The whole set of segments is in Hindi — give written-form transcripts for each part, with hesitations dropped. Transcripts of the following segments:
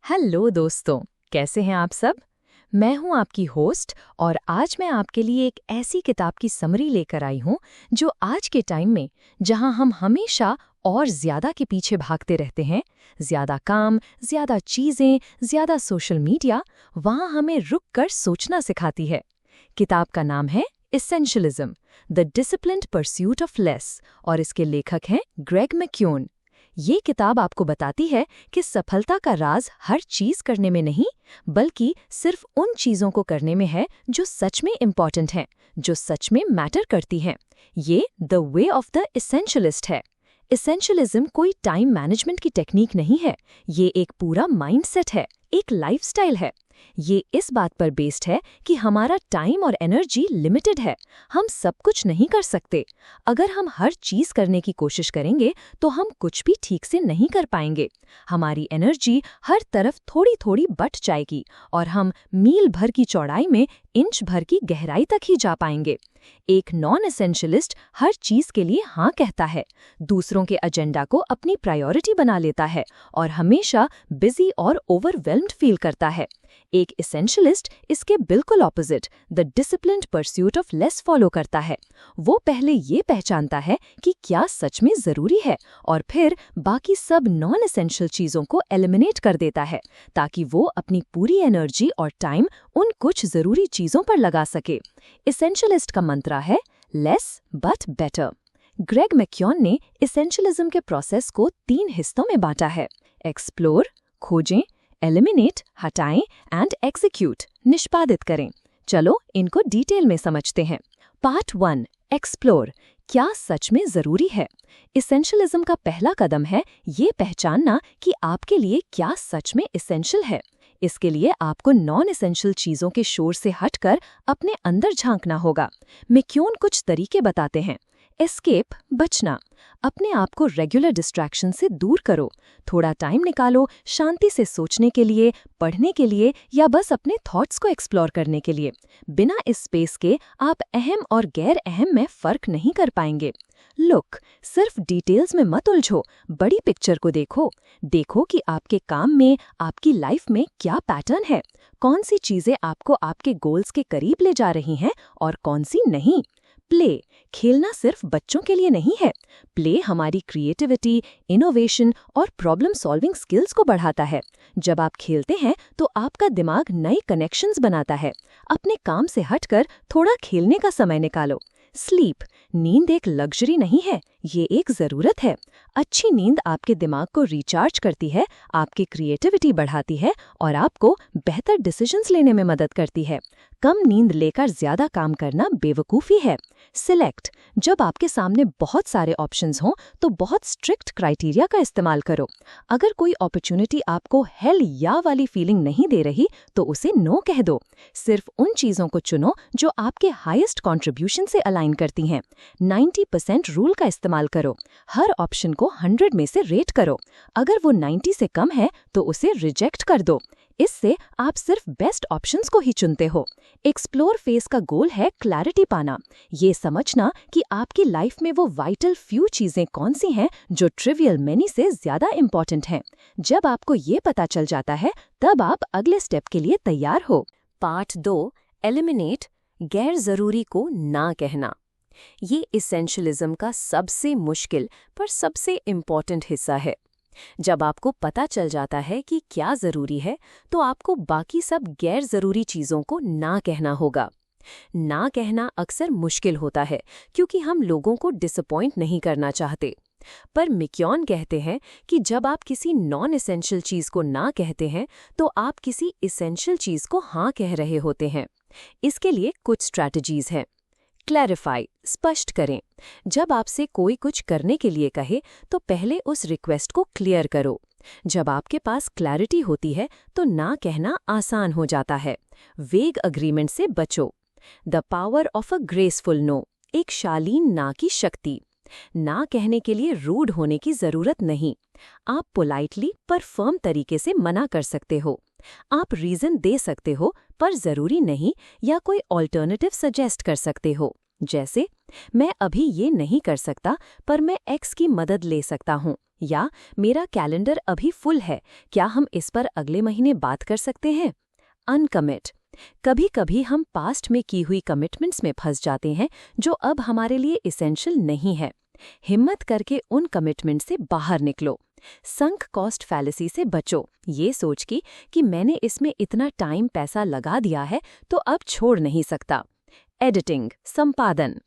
हेलो दोस्तों, कैसे हैं आप सब? मैं हूं आपकी होस्ट और आज मैं आपके लिए एक ऐसी किताब की समरी लेकर आई हूं जो आज के टाइम में, जहां हम हमेशा और ज्यादा के पीछे भागते रहते हैं, ज्यादा काम, ज्यादा चीजें, ज्यादा सोशल मीडिया, वहां हमें रुक कर सोचना सिखाती है। किताब का नाम है essentialism, the disciplined pursuit of less और इसके लेखक हैं ग्रेग मैक्यून। ये किताब आपको बताती है कि सफलता का राज हर चीज करने में नहीं, बल्कि सिर्फ उन चीजों को करने में है जो सच में इम्पॉर्टेंट हैं, जो सच में मैटर करती हैं। ये द वे ऑफ द एसेंशियलिस्ट है। एसेंशियलिज्म कोई टाइम मैनेजमेंट की टेक्निक नहीं है, ये एक पूरा माइंडसेट है, एक लाइफस्टाइल है। ये इस बात पर बेस्ड है कि हमारा टाइम और एनर्जी लिमिटेड है, हम सब कुछ नहीं कर सकते। अगर हम हर चीज करने की कोशिश करेंगे तो हम कुछ भी ठीक से नहीं कर पाएंगे। हमारी एनर्जी हर तरफ थोड़ी थोड़ी बट जाएगी और हम मील भर की चौड़ाई में इंच भर की गहराई तक ही जा पाएंगे। एक नॉन एसेंशियलिस्ट हर चीज के लिए हाँ कहता है, दूसरों के एजेंडा को अपनी प्रायोरिटी बना लेता है और हमेशा बिजी और ओवरवेल्म्ड फील करता है। एक एसेंशियलिस्ट इसके बिल्कुल opposite, the disciplined pursuit of less follow करता है। वो पहले ये पहचानता है कि क्या सच में जरूरी है और फिर बाकी सब नॉन एसेंशियल चीजों को एलिमिनेट कर देता है, ताकि वो अपनी पूरी एनर्जी और टाइम उन कुछ जरूरी चीजों पर लगा सके। एसेंशियलिस्ट का मंत्रा है लेस बट बेटर। ग्रेग मैक्यून ने एसेंशियलिज्म के प्रोसेस को 3 हिस्सों में बांटा है: एक्सप्लोर, खोजें, एलिमिनेट, हटाएं, एंड एग्जीक्यूट, निष्पादित करें। चलो इनको डिटेल में समझते हैं। पार्ट 1, एक्सप्लोर, क्या सच में जरूरी है? एसेंशियलिज्म का पहला कदम है ये पहचानना कि आपके लिए क्या सच में एसेंशियल है। इसके लिए आपको नॉन एसेंशियल चीजों के शोर से हटकर अपने अंदर झांकना होगा। मैक्यून कुछ तरीके बताते हैं। एस्केप, बचना, अपने आप को रेगुलर डिस्ट्रैक्शन से दूर करो। थोड़ा टाइम निकालो शांति से सोचने के लिए, पढ़ने के लिए या बस अपने थॉट्स को एक्सप्लोर करने के लिए। बिना इस स्पेस के आप अहम और गैर अहम में फर्क नहीं कर पाएंगे। लुक, सिर्फ डिटेल्स में मत उलझो, बड़ी पिक्चर को देखो। देखो कि आपके काम में, आपकी लाइफ में क्या पैटर्न है, कौन सी चीजें आपको आपके गोल्स के करीब ले जा रही हैं और कौन सी नहीं। प्ले, खेलना सिर्फ बच्चों के लिए नहीं है। प्ले हमारी क्रिएटिविटी, इनोवेशन और प्रॉब्लम सॉल्विंग स्किल्स को बढ़ाता है। जब आप खेलते हैं तो आपका दिमाग नए कनेक्शंस बनाता है। अपने काम से हटकर थोड़ा खेलने का समय निकालो। स्लीप, नींद एक लग्जरी नहीं है, ये एक ज़रूरत है। अच्छी नींद आपके दिमाग को रिचार्ज करती है, आपकी क्रिएटिविटी बढ़ाती है और आपको बेहतर डिसीजंस लेने में मदद करती है। कम नींद लेकर ज़्यादा काम करना बेवकूफ़ी है। सिलेक्ट, जब आपके सामने बहुत सारे ऑप्शंस हों तो बहुत स्ट्रिक्ट क्राइटेरिया का इस्तेमाल करो। अगर कोई अपॉर्चुनिटी आपको हेल या वाली फीलिंग नहीं दे रही तो उसे नो कह दो। सिर्फ उन चीज़ों को चुनो जो आपके हाईएस्ट कंट्रीब्यूशन से अलाइन करती हैं। 90% रूल का इस्तेमाल करो। हर ऑप्शन को 100 में से रेट करो। अगर वो 90 से कम है तो उसे रिजेक्ट कर दो। इससे आप सिर्फ बेस्ट ऑप्शंस को ही चुनते हो। एक्सप्लोर फेज का गोल है क्लैरिटी पाना, ये समझना कि आपकी लाइफ में वो वाइटल फ्यू चीजें कौन सी हैं जो ट्रिवियल मैनी से ज्यादा इम्पोर्टेंट हैं। जब आपको ये पता चल जाता है तब आप अगले स्टेप के लिए तैयार हो। पार्ट 2, एलिमिनेट, गैर जरूरी को ना कहना। ये एसेंशियलिज्म का सबसे मुश्किल पर सबसे इम्पोर्टेंट हिस्सा है। जब आपको पता चल जाता है कि क्या जरूरी है तो आपको बाकी सब गैर जरूरी चीजों को ना कहना होगा। ना कहना अक्सर मुश्किल होता है क्योंकि हम लोगों को डिसअपॉइंट नहीं करना चाहते। पर मैक्यून कहते हैं कि जब आप किसी नॉन एसेंशियल चीज को ना कहते हैं तो आप किसी एसेंशियल चीज को हाँ कह रहे होते हैं। इसके लिए कुछ स्ट्रैटेजीज हैं। क्लैरिफाई, स्पष्ट करें। जब आपसे कोई कुछ करने के लिए कहे तो पहले उस रिक्वेस्ट को क्लियर करो। जब आपके पास क्लैरिटी होती है तो ना कहना आसान हो जाता है। वेग अग्रीमेंट से बचो। The power of a graceful no, एक शालीन ना की शक्ति। ना कहने के लिए रूड होने की जरूरत नहीं। आप पोलाइटली पर फर्म तरीके से मना कर सकते हो। आप रीजन दे सकते हो पर जरूरी नहीं, या कोई ऑल्टरनेटिव सजेस्ट कर सकते हो। जैसे, मैं अभी ये नहीं कर सकता पर मैं एक्स की मदद ले सकता हूँ, या मेरा कैलेंडर अभी फुल है, क्या हम इस पर अगले महीने बात कर सकते हैं। अनकमिट। कभी कभी हम पास्ट में की हुई कमिटमेंट्स में फंस जाते हैं जो अब हमारे लिए इसेंशियल नहीं है। हिम्मत करके उन कमिटमेंट से बाहर निकलो। संक कॉस्ट फैलेसी से बचो, ये सोच कि मैंने इसमें इतना टाइम पैसा लगा दिया है तो अब छोड़ नहीं सकता। एडिटिंग, संपादन।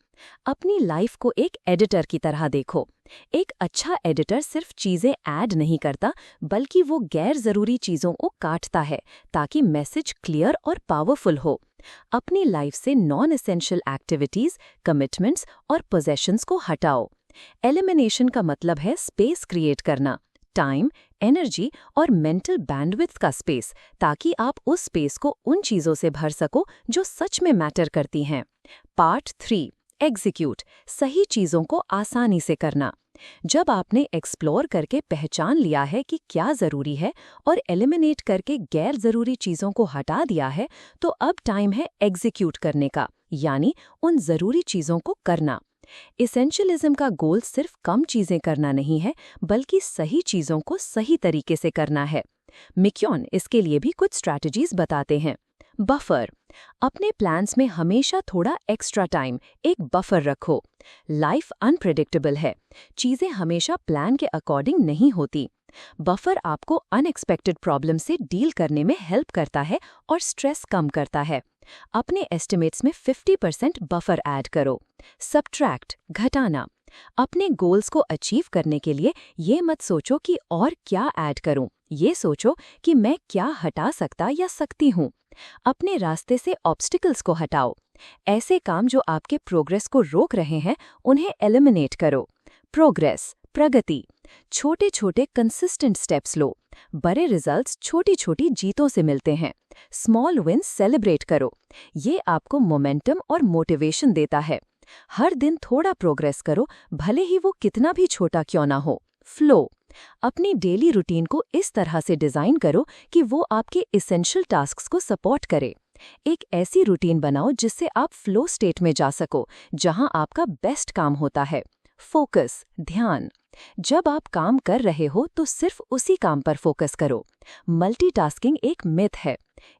अपनी लाइफ को एक एडिटर की तरह देखो। एक अच्छा एडिटर सिर्फ चीजें ऐड नहीं करता, बल्कि वो गैर जरूरी चीजों को काटता है ताकि मैसेज क्लियर और पावरफुल हो। अपनी लाइफ से नॉन एसेंशियल एक्टिविटीज, कमिटमेंट्स और पोजेशंस को हटाओ। एलिमिनेशन का मतलब है स्पेस क्रिएट करना, टाइम, एनर्जी और मेंटल बैंडविड्थ का स्पेस, ताकि आप उस स्पेस को उन चीजों से भर सको जो सच में मैटर करती हैं। पार्ट 3, एग्जीक्यूट, सही चीजों को आसानी से करना। जब आपने एक्सप्लोर करके पहचान लिया है कि क्या जरूरी है और एलिमिनेट करके गैर जरूरी चीजों को हटा दिया है, तो अब टाइम है एग्जीक्यूट करने का, यानी उन जरूरी चीजों को करना। इसेंशियलिज्म का गोल सिर्फ कम चीजें करना नहीं है, बल्कि सही चीजों को सही तरीके से करना है। मिक्योन इसके लिए भी कुछ स्ट्रैटेजीज बताते हैं। बफर। अपने प्लान्स में हमेशा थोड़ा एक्स्ट्रा टाइम, एक बफर रखो। लाइफ अनप्रेडिक्टेबल है, चीजें हमेशा प्लान के अकॉर्डिंग नहीं होती। बफर आपको अनएक्सपेक्टेड प्रॉब्लम से डील करने में हेल्प करता है और स्ट्रेस कम करता है। अपने एस्टिमेट्स में 50% बफर ऐड करो। सब्ट्रैक्ट, घटाना। अपने गोल्स को अचीव करने के लिए ये मत सोचो कि और क्या ऐड करूं, ये सोचो कि मैं क्या हटा सकता या सकती हूं। अपने रास्ते से ऑब्स्टिकल्स को हटाओ। ऐसे काम जो आपके प्रोग्रेस को रोक रहे हैं, उन्हें एलिमिनेट करो। प्रोग्रेस, प्रगति। छोटे छोटे कंसिस्टेंट स्टेप्स लो। बड़े रिजल्ट्स छोटी छोटी जीतों से मिलते हैं। स्मॉल विन्स सेलिब्रेट करो। ये आपको मोमेंटम और मोटिवेशन देता है। हर दिन थोड़ा प्रोग्रेस करो, भले ही वो कितना भी छोटा क्यों ना हो। फ्लो। अपनी डेली रूटीन को इस तरह से डिजाइन करो कि वो आपके इसेंशियल टास्क्स को सपोर्ट करे। एक ऐसी रूटीन बनाओ जिससे आप फ्लो स्टेट में जा सको, जहां आपका बेस्ट काम होता है। फोकस, ध्यान। जब आप काम कर रहे हो तो सिर्फ उसी काम पर फोकस करो। मल्टीटास्किंग एक मिथ है।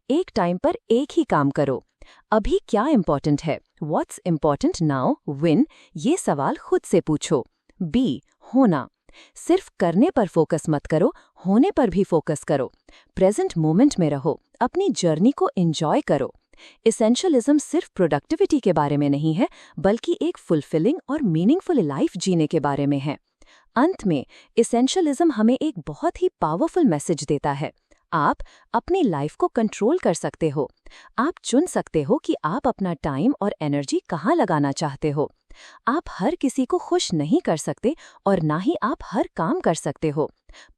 एक टाइम पर एक ही काम करो। अभी क्या इम्पोर्टेंट है, व्हाट्स इम्पोर्टेंट नाउ, व्हेन, ये सवाल खुद से पूछो। बी, होना। सिर्फ करने पर फोकस मत करो, होने पर भी फोकस करो। प्रेजेंट मोमेंट में रहो, अपनी जर्नी को एंजॉय करो। इसेंशियलिज्म सिर्फ प्रोडक्टिविटी के बारे में नहीं है, बल्कि एक फुलफिलिंग और मीनिंगफुल लाइफ जीने के बारे में है। अंत में, इसेंशियलिज्म हमें एक बहुत ही पावरफुल मैसेज देता है। आप अपनी लाइफ को कंट्रोल कर सकते हो। आप चुन सकते हो कि आप अपना टाइम और एनर्जी कहाँ लगाना चाहते हो। आप हर किसी को खुश नहीं कर सकते और ना ही आप हर काम कर सकते हो,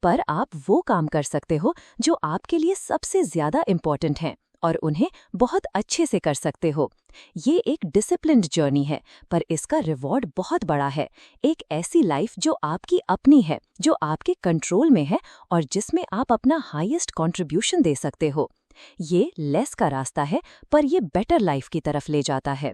पर आप वो काम कर सकते हो जो आपके लिए सबसे ज्यादा इम्पोर्टेंट हैं और उन्हें बहुत अच्छे से कर सकते हो। ये एक डिसिप्लिन्ड जर्नी है, पर इसका रिवॉर्ड बहुत बड़ा है। एक ऐसी लाइफ जो आपकी अपनी है, जो आपके कंट्रोल में है और जिसमें आप अपना हाईएस्ट कंट्रीब्यूशन दे सकते हो। ये लेस का रास्ता है, पर ये बेटर लाइफ की तरफ ले जाता है।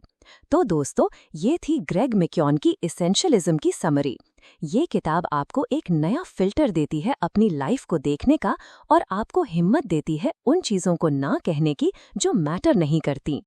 तो दोस्तों, ये थी ग्रेग मैक्योन की इसेंशियलिज्म की समरी। ये किताब आपको एक नया फिल्टर देती है अपनी लाइफ को देखने का और आपको हिम्मत देती है उन चीज़ों को ना कहने की जो मैटर नहीं करती।